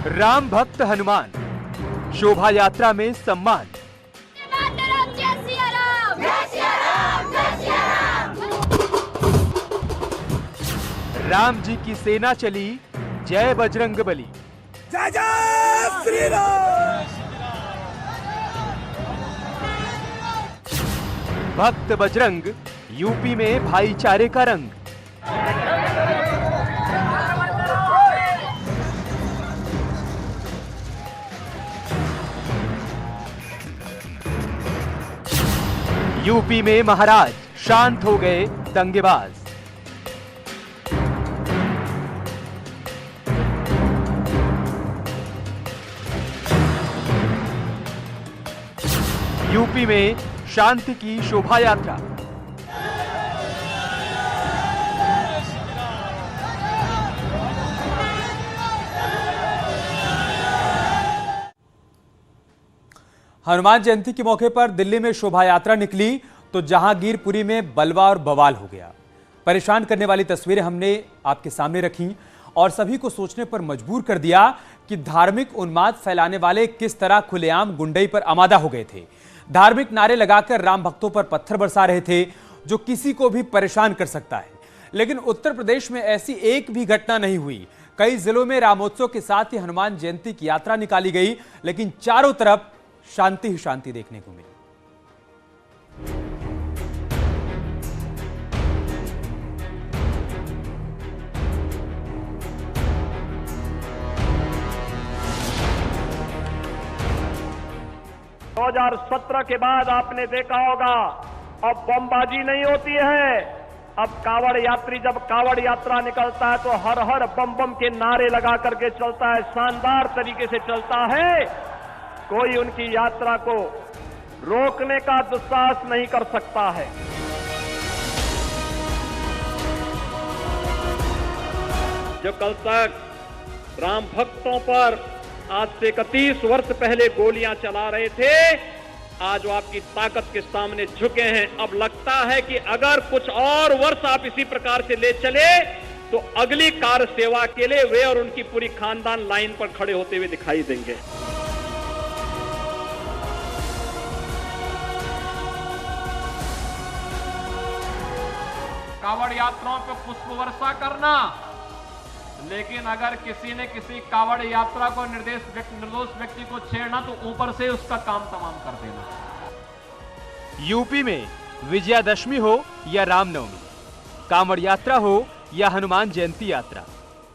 राम भक्त हनुमान, शोभा यात्रा में सम्मान। राम जी की सेना चली, जय बजरंगबली। जय जय श्री राम। भक्त बजरंग, यूपी में भाईचारे का रंग। यूपी में महाराज शांत हो गए दंगेबाज। यूपी में शांति की शोभा यात्रा। हनुमान जयंती के मौके पर दिल्ली में शोभा यात्रा निकली तो जहांगीरपुरी में बलवा और बवाल हो गया। परेशान करने वाली तस्वीरें हमने आपके सामने रखी और सभी को सोचने पर मजबूर कर दिया कि धार्मिक उन्माद फैलाने वाले किस तरह खुलेआम गुंडई पर आमादा हो गए थे। धार्मिक नारे लगाकर राम भक्तों पर पत्थर बरसा रहे थे, जो किसी को भी परेशान कर सकता है। लेकिन उत्तर प्रदेश में ऐसी एक भी घटना नहीं हुई। कई जिलों में रामोत्सव के साथ ही हनुमान जयंती की यात्रा निकाली गई, लेकिन चारों तरफ शांति ही शांति देखने को मिली। दो 2017 के बाद आपने देखा होगा अब बमबाजी नहीं होती है। अब कावड़ यात्री जब कावड़ यात्रा निकलता है तो हर हर बम बम के नारे लगा करके चलता है, शानदार तरीके से चलता है। कोई उनकी यात्रा को रोकने का दुस्साहस नहीं कर सकता है। जो कल तक राम भक्तों पर आज से 31 वर्ष पहले गोलियां चला रहे थे, आज वो आपकी ताकत के सामने झुके हैं। अब लगता है कि अगर कुछ और वर्ष आप इसी प्रकार से ले चले तो अगली कार सेवा के लिए वे और उनकी पूरी खानदान लाइन पर खड़े होते हुए दिखाई देंगे। कावड़ यात्राओं पर पुष्प वर्षा करना, लेकिन अगर किसी ने किसी कावड़ यात्रा को निर्दोष व्यक्ति को छेड़ना तो ऊपर से उसका काम तमाम कर देना। यूपी में विजयादशमी हो या रामनवमी, कांवड़ यात्रा हो या हनुमान जयंती यात्रा,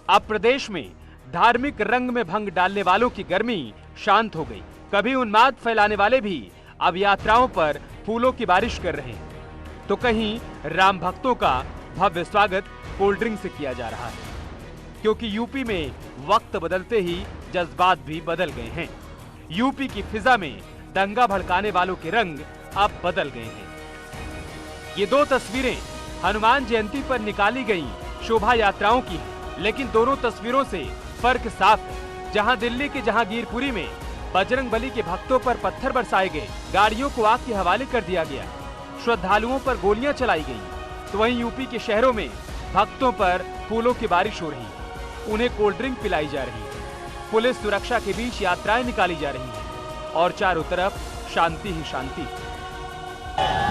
अब प्रदेश में धार्मिक रंग में भंग डालने वालों की गर्मी शांत हो गई। कभी उन्माद फैलाने वाले भी अब यात्राओं पर फूलों की बारिश कर रहे हैं, तो कहीं राम भक्तों का भव्य स्वागत कोल्ड ड्रिंक से किया जा रहा है। क्योंकि यूपी में वक्त बदलते ही जज्बात भी बदल गए हैं। यूपी की फिजा में दंगा भड़काने वालों के रंग अब बदल गए हैं। ये दो तस्वीरें हनुमान जयंती पर निकाली गई शोभा यात्राओं की हैं, लेकिन दोनों तस्वीरों से फर्क साफ है। जहां दिल्ली के जहांगीरपुरी में बजरंगबली के भक्तों पर पत्थर बरसाए गए, गाड़ियों को आग के हवाले कर दिया गया, श्रद्धालुओं पर गोलियां चलाई गई, तो वहीं यूपी के शहरों में भक्तों पर फूलों की बारिश हो रही है, उन्हें कोल्ड ड्रिंक पिलाई जा रही है, पुलिस सुरक्षा के बीच यात्राएं निकाली जा रही हैं और चारों तरफ शांति ही शांति।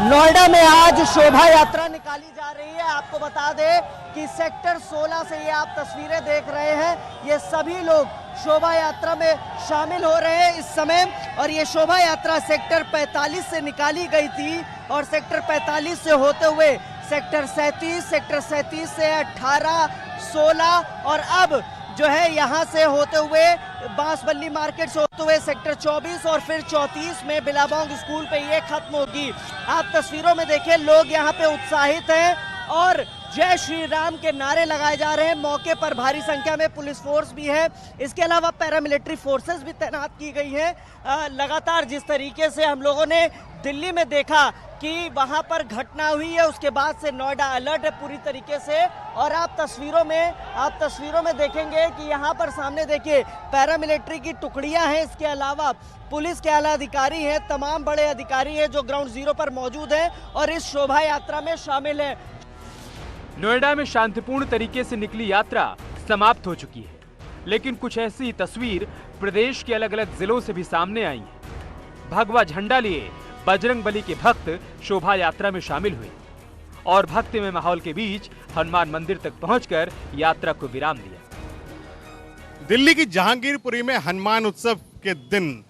नोएडा में आज शोभा यात्रा निकाली जा रही है। आपको बता दें कि सेक्टर 16 से ये आप तस्वीरें देख रहे हैं, ये सभी लोग शोभा यात्रा में शामिल हो रहे हैं इस समय। और ये शोभा यात्रा सेक्टर 45 से निकाली गई थी और सेक्टर 45 से होते हुए सेक्टर 37 से 18, 16 और अब जो है यहाँ से होते हुए बांसबल्ली मार्केट से होते हुए सेक्टर 24 और फिर 34 में बिलाबोंग स्कूल पे ये खत्म होगी। आप तस्वीरों में देखिए, लोग यहाँ पे उत्साहित हैं और जय श्री राम के नारे लगाए जा रहे हैं। मौके पर भारी संख्या में पुलिस फोर्स भी है, इसके अलावा पैरामिलिट्री फोर्सेस भी तैनात की गई हैं। लगातार जिस तरीके से हम लोगों ने दिल्ली में देखा कि वहां पर घटना हुई है, उसके बाद से नोएडा अलर्ट है पूरी तरीके से। और आप तस्वीरों में देखेंगे कि यहाँ पर सामने देखिए पैरामिलिट्री की टुकड़ियां हैं, इसके अलावा पुलिस के आला अधिकारी हैं, तमाम बड़े अधिकारी हैं जो ग्राउंड जीरो पर मौजूद हैं और इस शोभा यात्रा में शामिल हैं। नोएडा में शांतिपूर्ण तरीके से निकली यात्रा समाप्त हो चुकी है। लेकिन कुछ ऐसी तस्वीर प्रदेश के अलग अलग जिलों से भी सामने आई है। भगवा झंडा लिए बजरंगबली के भक्त शोभा यात्रा में शामिल हुए और भक्तिमय माहौल के बीच हनुमान मंदिर तक पहुंचकर यात्रा को विराम दिया। दिल्ली की जहांगीरपुरी में हनुमान उत्सव के दिन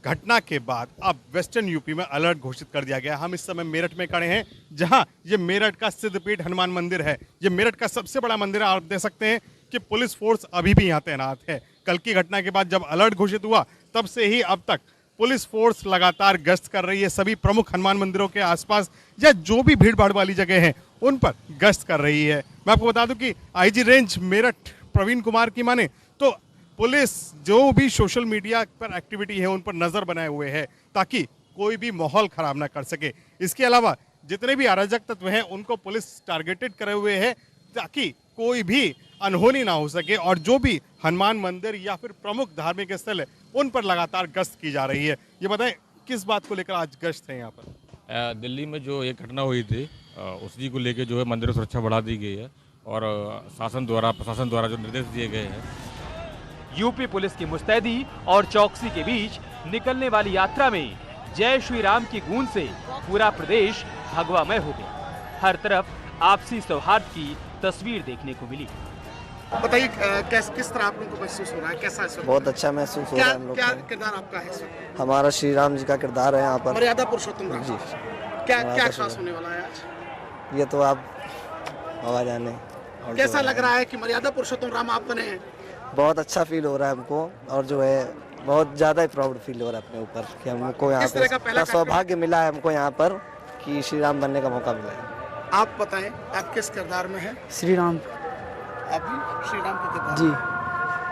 घटना के बाद अब वेस्टर्न यूपी में अलर्ट घोषित कर दिया गया। हम इस समय मेरठ में खड़े हैं, जहां ये मेरठ का सिद्धपीठ हनुमान मंदिर है। ये मेरठ का सबसे बड़ा मंदिर है। आप देख सकते हैं कि पुलिस फोर्स अभी भी यहाँ तैनात है। कल की घटना के बाद जब अलर्ट घोषित हुआ तब से ही अब तक पुलिस फोर्स लगातार गश्त कर रही है। सभी प्रमुख हनुमान मंदिरों के आसपास या जो भी भीड़ भाड़ वाली जगह है उन पर गश्त कर रही है। मैं आपको बता दूं कि आईजी रेंज मेरठ प्रवीण कुमार की माने तो पुलिस जो भी सोशल मीडिया पर एक्टिविटी है उन पर नजर बनाए हुए है ताकि कोई भी माहौल खराब ना कर सके। इसके अलावा जितने भी अराजक तत्व हैं उनको पुलिस टारगेटेड करे हुए है ताकि कोई भी अनहोनी ना हो सके और जो भी हनुमान मंदिर या फिर प्रमुख धार्मिक स्थल है उन पर लगातार गश्त की जा रही है। ये बताएं किस बात को लेकर आज गश्त है यहाँ पर? दिल्ली में जो एक घटना हुई थी उसी को लेकर जो है मंदिर सुरक्षा बढ़ा दी गई है और प्रशासन द्वारा जो निर्देश दिए गए हैं। यूपी पुलिस की मुस्तैदी और चौकसी के बीच निकलने वाली यात्रा में जय श्री राम की गूंज से पूरा प्रदेश भगवामय हो गया। हर तरफ आपसी सौहार्द की तस्वीर देखने को मिली। बताइए किस तरह आप लोगों को महसूस हो रहा है? कैसा है? बहुत अच्छा महसूस हो रहा है हम लोग क्या को। किरदार आपका है? हमारा श्री राम जी का किरदार है यहाँ पर। मर्यादा पुरुषोत्तम राम जी। क्या खास होने वाला है आज? ये तो आप आवाज आने। कैसा लग रहा है कि मर्यादा पुरुषोत्तम राम आप बने हैं? बहुत अच्छा फील हो रहा है हमको और जो है बहुत ज्यादा प्राउड फील हो रहा है अपने ऊपर कि हमको यहाँ किस तरह का पहला पे सौभाग्य मिला है हमको यहाँ पर कि श्री राम बनने का मौका मिला है। आप बताएं आप किस किरदार में हैं? श्री राम। आप भी श्री राम का किरदार? जी।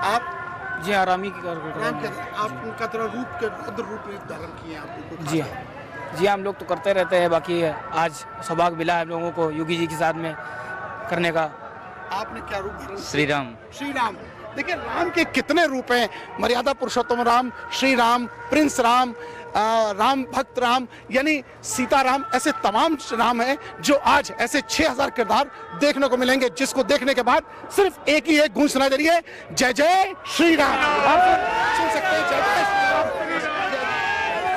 आप? जी हाँ, रामी की राम के आप उनका तरह रूप के रुद्र रूप धारण किए हैं आप? जी हाँ, जी हम लोग तो करते रहते हैं, बाकी आज सौभाग्य मिला है हम लोगों को योगी जी के साथ में करने का। आपने क्या रूप धारण? श्री राम। श्री राम। देखिए राम के कितने रूप हैं, मर्यादा पुरुषोत्तम राम, श्री राम, प्रिंस राम, राम भक्त राम, यानी सीता राम, ऐसे तमाम राम हैं जो आज ऐसे 6000 किरदार देखने को मिलेंगे, जिसको देखने के बाद सिर्फ एक ही एक गूंज सुनाई दे रही है, जय जय श्री राम। आप सुन सकते हैं जय जय श्री राम,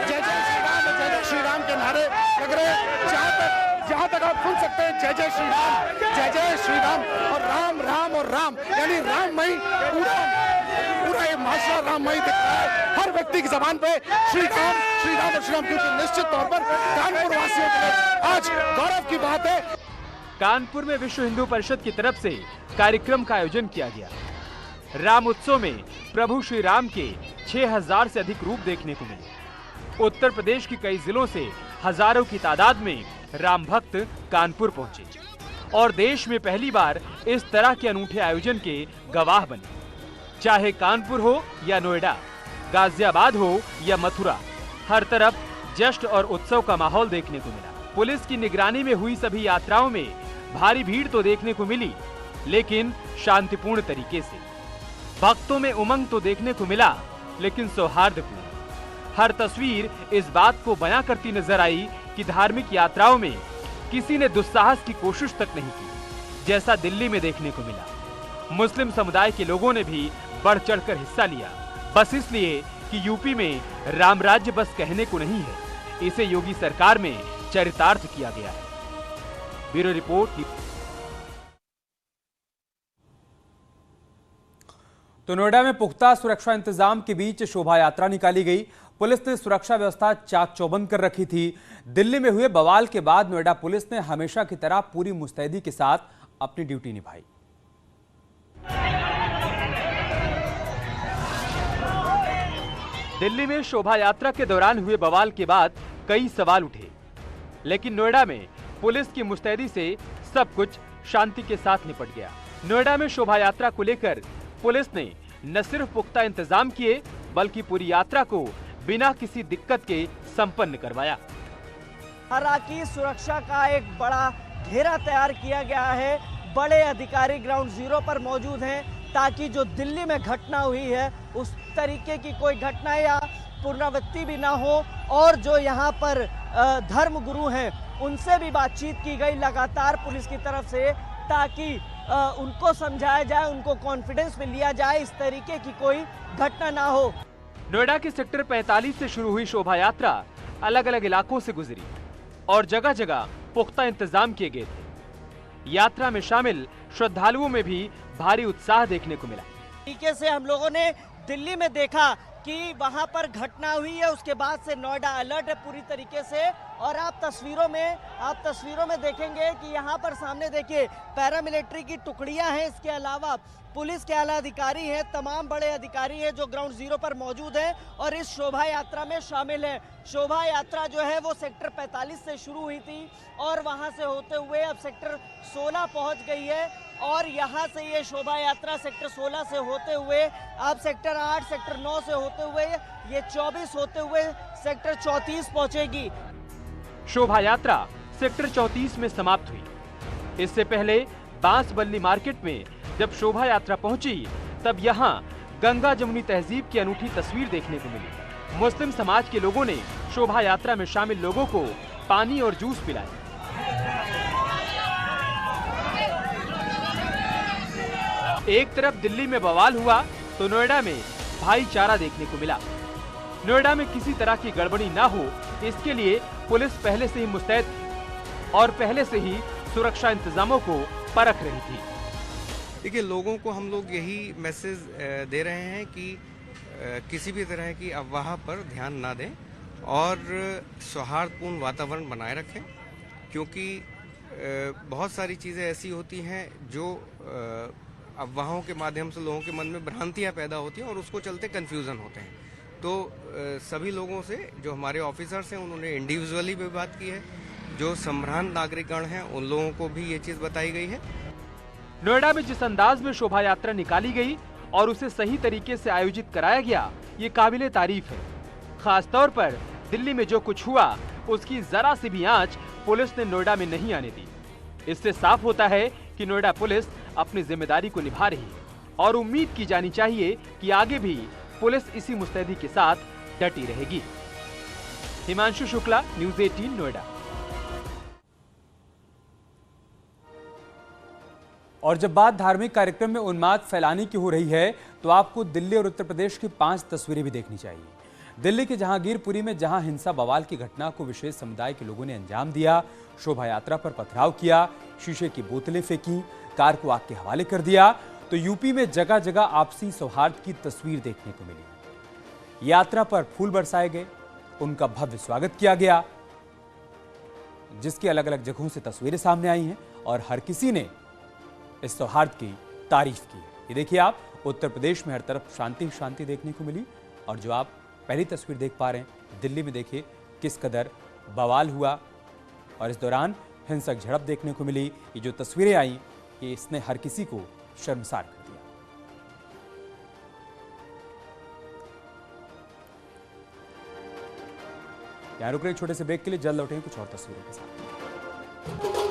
जय जय श्री राम, जय जय श्री राम के नारे लग रहे हैं। जहाँ तक आप सुन सकते हैं जय जय श्री राम, जय जय श्री राम और राम राम और राम, यानी राममयी पूरा ये माशा राममयी दिख रहा है हर व्यक्ति की जबान पे श्री राम और श्री राम, क्योंकि निश्चित तौर पर कानपुर वासियों के लिए आज गौरव की बात है। कानपुर में विश्व हिंदू परिषद की तरफ से कार्यक्रम का आयोजन किया गया। राम उत्सव में प्रभु श्री राम के 6000 से अधिक रूप देखने को मिले। उत्तर प्रदेश के कई जिलों से हजारों की तादाद में राम भक्त कानपुर पहुंचे और देश में पहली बार इस तरह के अनूठे आयोजन के गवाह बने। चाहे कानपुर हो या नोएडा, गाजियाबाद हो या मथुरा, हर तरफ जश्न और उत्सव का माहौल देखने को मिला। पुलिस की निगरानी में हुई सभी यात्राओं में भारी भीड़ तो देखने को मिली, लेकिन शांतिपूर्ण तरीके से। भक्तों में उमंग तो देखने को मिला, लेकिन सौहार्दपूर्ण। हर तस्वीर इस बात को बयां करती नजर आई कि धार्मिक यात्राओं में किसी ने दुस्साहस की कोशिश तक नहीं की, जैसा दिल्ली में देखने को मिला। मुस्लिम समुदाय के लोगों ने भी बढ़ चढ़कर हिस्सा लिया, बस इसलिए कि यूपी में राम राज्य बस कहने को नहीं है, इसे योगी सरकार में चरितार्थ किया गया है। Bureau report. तो नोएडा में पुख्ता सुरक्षा इंतजाम के बीच शोभा यात्रा निकाली गई। पुलिस ने सुरक्षा व्यवस्था चाक चौबंद कर रखी थी। दिल्ली में हुए बवाल के बाद नोएडा पुलिस ने हमेशा की तरह पूरी मुस्तैदी के साथ अपनी ड्यूटी निभाई। दिल्ली में शोभा यात्रा के दौरान हुए बवाल के बाद कई सवाल उठे, लेकिन नोएडा में पुलिस की मुस्तैदी से सब कुछ शांति के साथ निपट गया। नोएडा में शोभा यात्रा को लेकर पुलिस ने न सिर्फ पुख्ता इंतजाम किए, बल्कि पूरी यात्रा को बिना किसी दिक्कत के संपन्न करवाया। हरा की सुरक्षा का एक बड़ा घेरा तैयार किया गया है। बड़े अधिकारी ग्राउंड जीरो पर मौजूद हैं ताकि जो दिल्ली में घटना हुई है उस तरीके की कोई घटना या पुनरावृत्ति भी ना हो। और जो यहाँ पर धर्म गुरु हैं उनसे भी बातचीत की गई लगातार पुलिस की तरफ से, ताकि उनको समझाया जाए, उनको कॉन्फिडेंस में लिया जाए, इस तरीके की कोई घटना ना हो। नोएडा के सेक्टर 45 से शुरू हुई शोभा यात्रा अलग अलग इलाकों से गुजरी और जगह जगह पुख्ता इंतजाम किए गए थे। यात्रा में शामिल श्रद्धालुओं में भी भारी उत्साह देखने को मिला। तरीके से हम लोगों ने दिल्ली में देखा कि वहां पर घटना हुई है, उसके बाद से नोएडा अलर्ट है पूरी तरीके से। और आप तस्वीरों में देखेंगे कि यहाँ पर सामने देखिए पैरामिलिट्री की टुकड़ियां हैं, इसके अलावा पुलिस के आला अधिकारी हैं, तमाम बड़े अधिकारी हैं जो ग्राउंड जीरो पर मौजूद हैं और इस शोभा यात्रा में शामिल है। शोभा यात्रा जो है वो सेक्टर 45 से शुरू हुई थी और वहां से होते हुए अब सेक्टर 16 पहुंच गई है और यहां से ये शोभा यात्रा सेक्टर 16 से होते हुए अब सेक्टर 8, सेक्टर 9 से होते हुए ये 24 होते हुए सेक्टर 34 पहुंचेगी। शोभा यात्रा सेक्टर 34 में समाप्त हुई। इससे पहले बांसबल्ली मार्केट में जब शोभा यात्रा पहुंची तब यहां गंगा जमुनी तहजीब की अनूठी तस्वीर देखने को मिली। मुस्लिम समाज के लोगों ने शोभा यात्रा में शामिल लोगों को पानी और जूस पिलाए। एक तरफ दिल्ली में बवाल हुआ तो नोएडा में भाईचारा देखने को मिला। नोएडा में किसी तरह की गड़बड़ी ना हो इसके लिए पुलिस पहले से ही मुस्तैद थी और पहले से ही सुरक्षा इंतजामों को परख रही थी। देखिए, लोगों को हम लोग यही मैसेज दे रहे हैं कि किसी भी तरह की अफवाह पर ध्यान ना दें और सौहार्दपूर्ण वातावरण बनाए रखें, क्योंकि बहुत सारी चीज़ें ऐसी होती हैं जो अफवाहों के माध्यम से लोगों के मन में भ्रांतियां पैदा होती हैं और उसको चलते कन्फ्यूज़न होते हैं। तो सभी लोगों से, जो हमारे ऑफिसर्स हैं, उन्होंने इंडिविजुअली भी बात की है। जो संभ्रांत नागरिकगण हैं उन लोगों को भी ये चीज़ बताई गई है। नोएडा में जिस अंदाज में शोभा यात्रा निकाली गई और उसे सही तरीके से आयोजित कराया गया, ये काबिले तारीफ है। खास तौर पर दिल्ली में जो कुछ हुआ उसकी जरा सी भी आंच पुलिस ने नोएडा में नहीं आने दी। इससे साफ होता है कि नोएडा पुलिस अपनी जिम्मेदारी को निभा रही है और उम्मीद की जानी चाहिए कि आगे भी पुलिस इसी मुस्तैदी के साथ डटी रहेगी। हिमांशु शुक्ला, न्यूज़ 18, नोएडा। और जब बात धार्मिक कार्यक्रम में उन्माद फैलाने की हो रही है तो आपको दिल्ली और उत्तर प्रदेश की 5 तस्वीरें भी देखनी चाहिए। दिल्ली के जहांगीरपुरी में जहां हिंसा बवाल की घटना को विशेष समुदाय के लोगों ने अंजाम दिया, शोभा यात्रा पर पथराव किया, शीशे की बोतलें फेंकी, कार को आग के हवाले कर दिया, तो यूपी में जगह जगह आपसी सौहार्द की तस्वीर देखने को मिली। यात्रा पर फूल बरसाए गए, उनका भव्य स्वागत किया गया, जिसकी अलग अलग जगहों से तस्वीरें सामने आई हैं और हर किसी ने इस सौहार्द की तारीफ की। ये देखिए, आप उत्तर प्रदेश में हर तरफ शांति शांति देखने को मिली और जो आप पहली तस्वीर देख पा रहे हैं, दिल्ली में देखिए किस कदर बवाल हुआ और इस दौरान हिंसक झड़प देखने को मिली। ये जो तस्वीरें आई, ये इसने हर किसी को शर्मसार कर दिया। यहाँ रुक रहे छोटे से ब्रेक के लिए, जल्द लौटेंगे कुछ और तस्वीरों के साथ।